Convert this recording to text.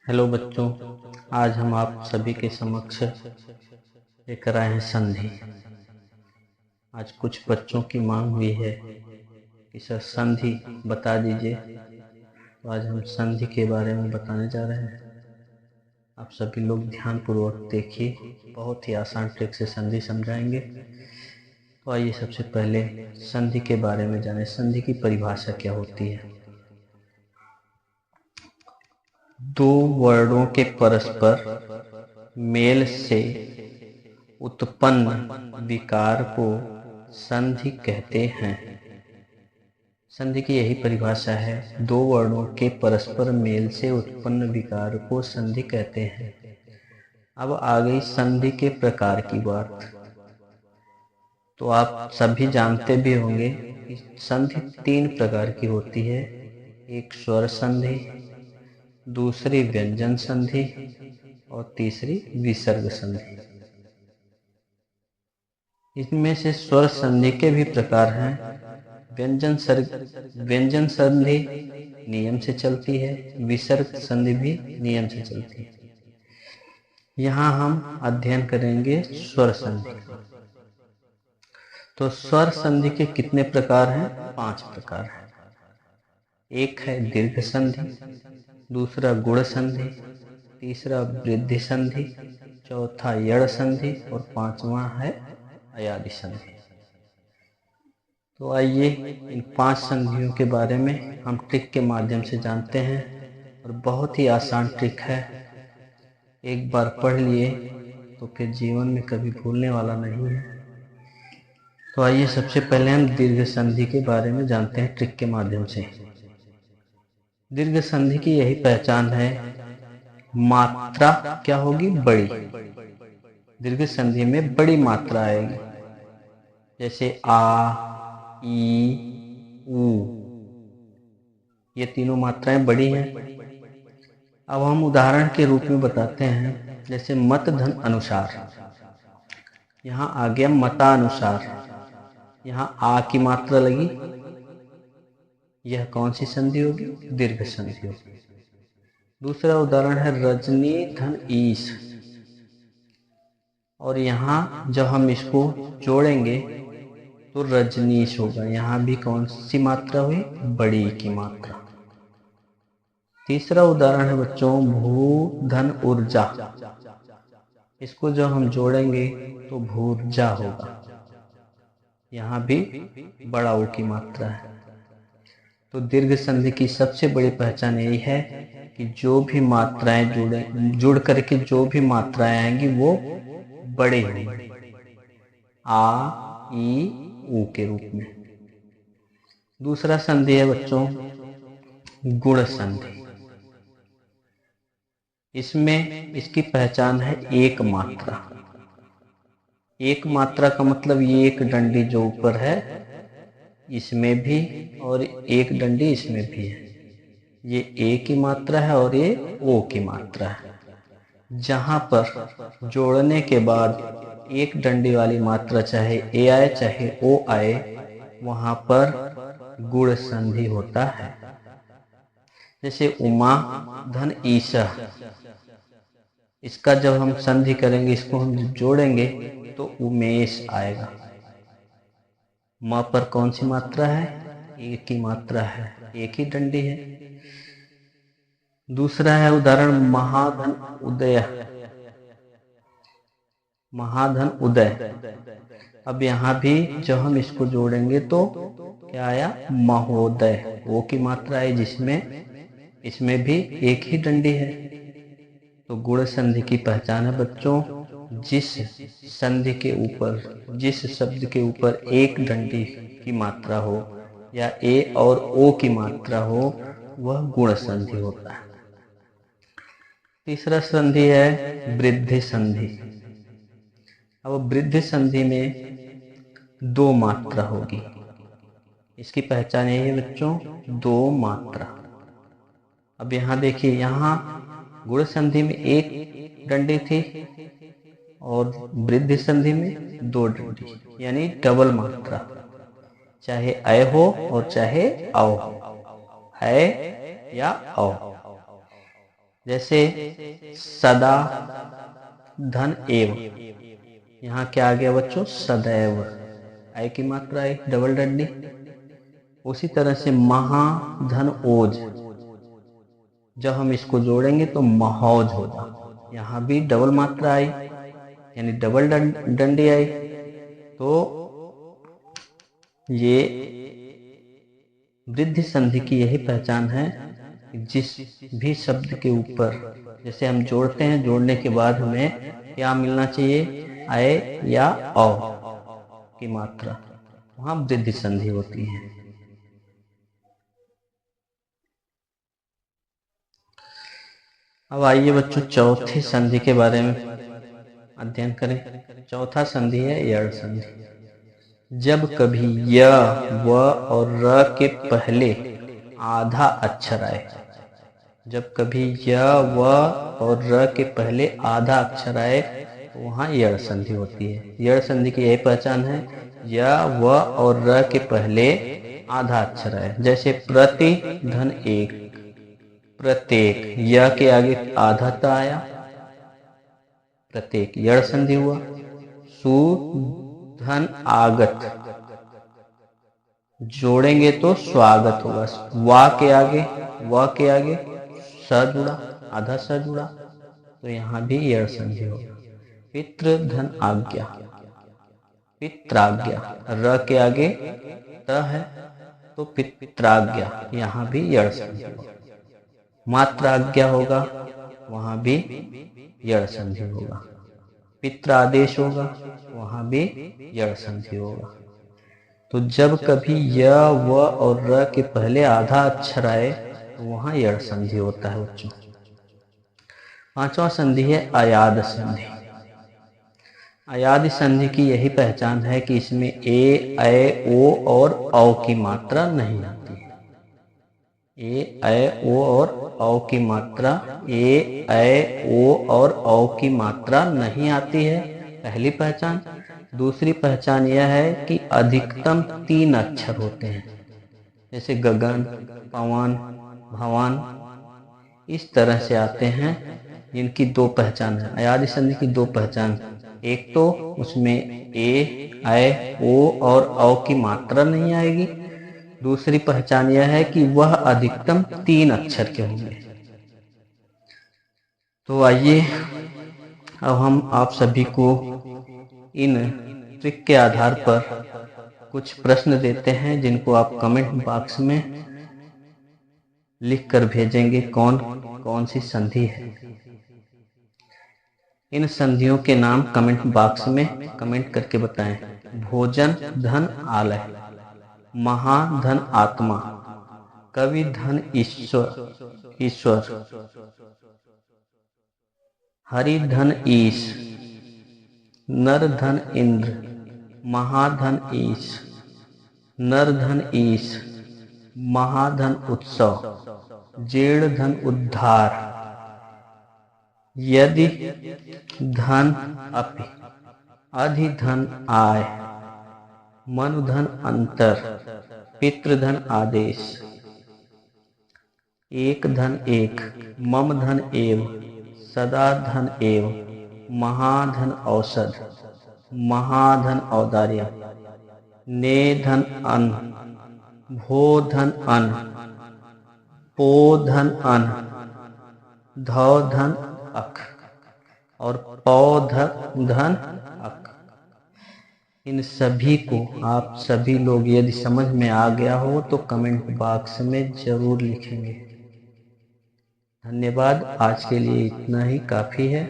Hello बच्चों, आज हम आप सभी के समक्ष लेकर आए हैं संधि। आज कुछ बच्चों की मांग हुई है कि सर संधि बता दीजिए, तो आज हम संधि के बारे में बताने जा रहे हैं। आप सभी लोग ध्यानपूर्वक देखिए, बहुत ही आसान ट्रिक से संधि समझाएंगे। तो आइए सबसे पहले संधि के बारे में जानें। संधि की परिभाषा क्या होती है? दो वर्णों के परस्पर मेल से उत्पन्न विकार को संधि कहते हैं। संधि की यही परिभाषा है, दो वर्णों के परस्पर मेल से उत्पन्न विकार को संधि कहते हैं। अब आ गई संधि के प्रकार की बात। तो आप सभी जानते भी होंगे कि संधि तीन प्रकार की होती है। एक स्वर संधि, दूसरी व्यंजन संधि और तीसरी विसर्ग संधि। इनमें से स्वर संधि के भी प्रकार हैं। व्यंजन संधि नियम से चलती है, विसर्ग संधि भी नियम से चलती है। यहाँ हम अध्ययन करेंगे स्वर संधि का। तो स्वर संधि के कितने प्रकार हैं? 5 प्रकार हैं। एक है दीर्घ संधि, दूसरा गुण संधि, तीसरा वृद्धि संधि, चौथा यड़ संधि और पांचवा है अयादि संधि। तो आइए इन 5 संधियों के बारे में हम ट्रिक के माध्यम से जानते हैं, और बहुत ही आसान ट्रिक है। एक बार पढ़ लिए तो फिर जीवन में कभी भूलने वाला नहीं है। तो आइए सबसे पहले हम दीर्घ संधि के बारे में जानते हैं ट्रिक के माध्यम से। दीर्घ संधि की यही पहचान है, मात्रा क्या होगी? बड़ी। दीर्घ संधि में बड़ी मात्रा आएगी, जैसे आ, ई, ऊ। ये तीनों मात्राएं बड़ी हैं। अब हम उदाहरण के रूप में बताते हैं, जैसे मत धन अनुसार। यहाँ आ गया मतानुसार, यहाँ आ की मात्रा लगी, यह कौन सी संधि होगी? दीर्घ संधि होगी। दूसरा उदाहरण है रजनी धन ईश, और यहाँ जब हम इसको जोड़ेंगे तो रजनीश होगा। यहाँ भी कौन सी मात्रा हुई? बड़ी की मात्रा। तीसरा उदाहरण है बच्चों भू धन ऊर्जा, इसको जब हम जोड़ेंगे तो भूर्जा होगा। यहाँ भी बड़ा ऊ की मात्रा है। तो दीर्घ संधि की सबसे बड़ी पहचान यही है कि जो भी मात्राएं जुड़ करके जो भी मात्राएं आएंगी वो बड़े होंगी, आ, ई, ऊ के रूप में। दूसरा संधि है बच्चों गुण संधि। इसमें इसकी पहचान है एक मात्रा। एक मात्रा का मतलब ये एक डंडी जो ऊपर है इसमें भी, और एक डंडी इसमें भी है। ये ए की मात्रा है और ये ओ की मात्रा है। जहां पर जोड़ने के बाद एक डंडी वाली मात्रा चाहे ए आए चाहे ओ आए, वहां पर गुण संधि होता है। जैसे उमा धन ईशा, इसका जब हम संधि करेंगे, इसको हम जोड़ेंगे तो उमेश आएगा। माँ पर कौन सी मात्रा है? एक की मात्रा है, एक ही डंडी है। दूसरा है उदाहरण महाधन उदय। महाधन उदय, अब यहाँ भी जब हम इसको जोड़ेंगे तो क्या आया? महोदय। वो की मात्रा है, जिसमें इसमें भी एक ही डंडी है। तो गुण संधि की पहचान है बच्चों, जिस संधि के ऊपर, जिस शब्द के ऊपर एक डंडी की मात्रा हो या ए और ओ की मात्रा हो, वह गुण संधि होता है। तीसरा संधि है वृद्धि संधि। अब वृद्धि संधि में दो मात्रा होगी। इसकी पहचान यही है बच्चों, दो मात्रा। अब यहाँ देखिए, यहाँ गुण संधि में एक डंडी थी और वृद्धि संधि में दो डंडी, यानी डबल मात्रा। चाहे अय हो और चाहे औ हो, है या औ। जैसे सदा धन एव, यहाँ क्या आ गया बच्चों, सदैव, आय की मात्रा आई, डबल डंडी। उसी तरह से महा धन ओज, जब हम इसको जोड़ेंगे तो महौज होगा, यहाँ भी डबल मात्रा आई यानी डबल डंडी आई। तो ये वृद्धि संधि की यही पहचान है, जिस भी शब्द के ऊपर जैसे हम जोड़ते हैं, जोड़ने के बाद हमें क्या मिलना चाहिए, अय या औ की मात्रा, वहां वृद्धि संधि होती है। अब आइए बच्चों चौथी संधि के बारे में अध्ययन करें। चौथा संधि है यड़ संधि। जब कभी य, व और र के पहले आधा अक्षर आए, जब कभी य, व और र के पहले आधा अक्षर आए तो वहाँ यड़ संधि होती है। यड़ संधि की यही पहचान है, य, व और र के पहले आधा अक्षर आए। जैसे प्रति धन एक, प्रत्येक, य के आगे आधा त आया, प्रत्येक यड़ संधि हुआ। सु धन आगत, जोड़ेंगे तो स्वागत होगा, वा के आगे स जुड़ा, आधा स जुड़ा, तो यहाँ भी यड़ संधि होगा। पितृ धन आज्ञा, पित्राज्ञा, र के आगे त है तो पित्राज्ञा, यहाँ भी यड़ संधि होगा। मात्राज्ञा होगा, वहां भी यड़ संधि होगा। पित्र आदेश होगा, वहां भी यड़ संधि होगा। तो जब कभी य, व और र के पहले आधा अक्षर आए तो वहां यड़ संधि होता है बच्चों। पांचवा संधि है अयाद संधि। अयाद संधि की यही पहचान है कि इसमें ए, ऐ, ओ और औ की मात्रा नहीं आती है। ए, ऐ, ओ और औ की मात्रा, ए, ऐ, ओ और औ की मात्रा नहीं आती है, पहली पहचान। दूसरी पहचान यह है कि अधिकतम 3 अक्षर होते हैं, जैसे गगन, पवन, भवन, इस तरह से आते हैं, जिनकी 2 पहचान है। अयाद संधि की 2 पहचान, एक तो उसमें ए, ऐ, ओ और औ की मात्रा नहीं आएगी, दूसरी पहचान यह है कि वह अधिकतम 3 अक्षर के होंगे। तो आइए अब हम आप सभी को इन ट्रिक के आधार पर कुछ प्रश्न देते हैं, जिनको आप कमेंट बॉक्स में लिख कर भेजेंगे कौन कौन सी संधि है। इन संधियों के नाम कमेंट बॉक्स में कमेंट करके बताएं। भोजन धन आलय, महाधन आत्मा, कवि धन ईश्वर, हरि धन ईश, नर धन इंद्र, महाधन ईश, नर धन ईश, महाधन उत्सव, जेड़ धन उद्धार, यदि धन अपि, अधिधन आय, मनुधन अंतर, पितृधन आदेश, एक धन एक, मम धन एव, सदा धन एव, महाधन औषध, महाधन औदार्य, ने धन अन, भो धन अन, पो धन अन, धौ धन अक और पौ धन अक। इन सभी को आप सभी लोग यदि समझ में आ गया हो तो कमेंट बॉक्स में जरूर लिखेंगे। धन्यवाद, आज के लिए इतना ही काफ़ी है।